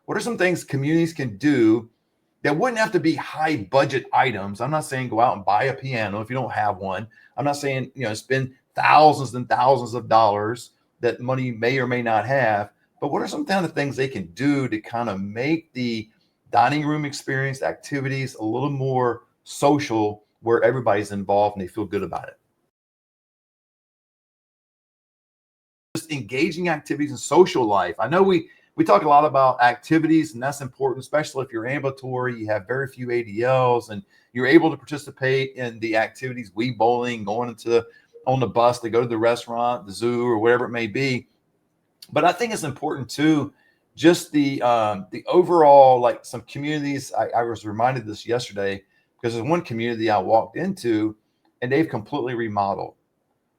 what are some things communities can do that wouldn't have to be high budget items? I'm not saying go out and buy a piano if you don't have one. I'm not saying, spend thousands and thousands of dollars that money may or may not have. But what are some kind of things they can do to kind of make the dining room experience, activities, a little more social where everybody's involved and they feel good about it? Just engaging activities in social life. I know we talk a lot about activities, and that's important, especially if you're ambulatory. You have very few ADLs, and you're able to participate in the activities, Wii bowling, going into on the bus to go to the restaurant, the zoo, or whatever it may be. But I think it's important too, just the overall, like some communities. I was reminded of this yesterday because there's one community I walked into, and they've completely remodeled.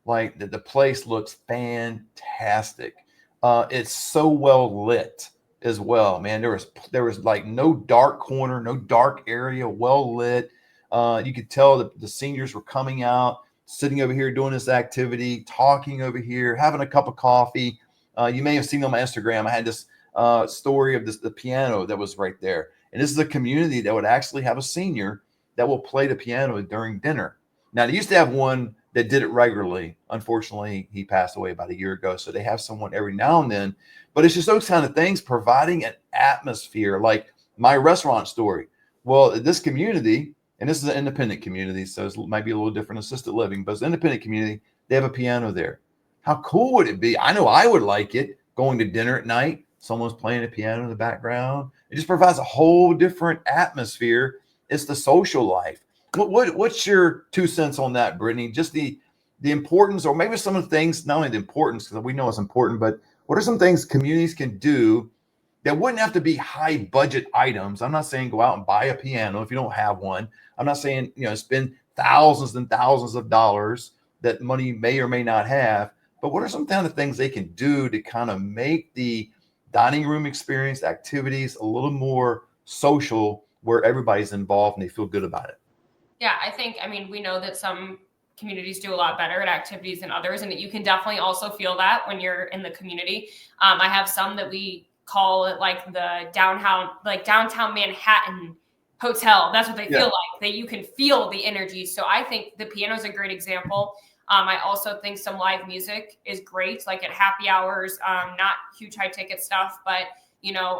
Like the place looks fantastic. It's so well lit as well, man. There was like no dark corner, no dark area, well lit. You could tell that the seniors were coming out, sitting over here doing this activity, talking over here, having a cup of coffee. You may have seen on my Instagram. I had this story of the piano that was right there, and this is a community that would actually have a senior that will play the piano during dinner. Now, they used to have one that did it regularly. Unfortunately, he passed away about a year ago. So they have someone every now and then. But it's just those kind of things, providing an atmosphere, like my restaurant story. Well, this community, and this is an independent community, so it might be a little different assisted living, but it's an independent community. They have a piano there. How cool would it be? I know I would like it going to dinner at night. Someone's playing a piano in the background. It just provides a whole different atmosphere. It's the social life. What's your 2 cents on that, Brittany? Just the importance, or maybe some of the things, not only the importance, because we know it's important, but what are some things communities can do that wouldn't have to be high budget items? I'm not saying go out and buy a piano if you don't have one. I'm not saying, spend thousands and thousands of dollars that money may or may not have. But what are some kind of things they can do to kind of make the dining room experience, activities, a little more social where everybody's involved and they feel good about it? Yeah, I mean, we know that some communities do a lot better at activities than others, and that you can definitely also feel that when you're in the community. I have some that we call it like the downtown Manhattan hotel. That's what they feel Yeah. like. That you can feel the energy. So I think the piano is a great example. I also think some live music is great, like at happy hours. Not huge high ticket stuff, but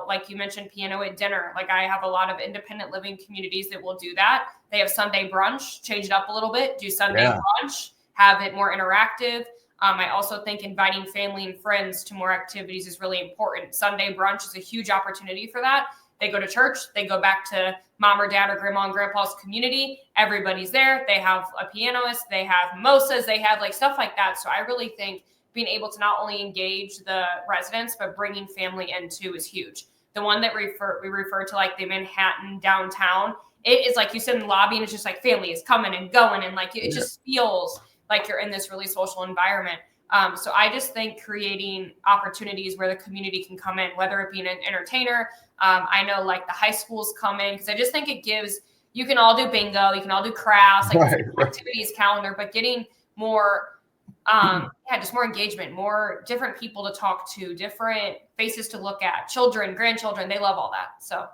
like you mentioned, piano at dinner. Like I have a lot of independent living communities that will do that. They have Sunday brunch, change it up a little bit, do Sunday Yeah. brunch, have it more interactive. I also think inviting family and friends to more activities is really important. Sunday brunch is a huge opportunity for that. They go to church, they go back to mom or dad or grandma and grandpa's community. Everybody's there. They have a pianist, they have mimosas, they have like stuff like that. So I really think being able to not only engage the residents, but bringing family into is huge. The one that we refer to like the Manhattan downtown, it is like you said in the lobby, and it's just like family is coming and going, and like it Yeah. just feels like you're in this really social environment. So I just think creating opportunities where the community can come in, whether it be an entertainer. I know like the high schools come in, because I just think it gives, you can all do bingo, you can all do crafts, like Right. Right. activities calendar, but getting more just more engagement, more different people to talk to, different faces to look at, children, grandchildren, they love all that. So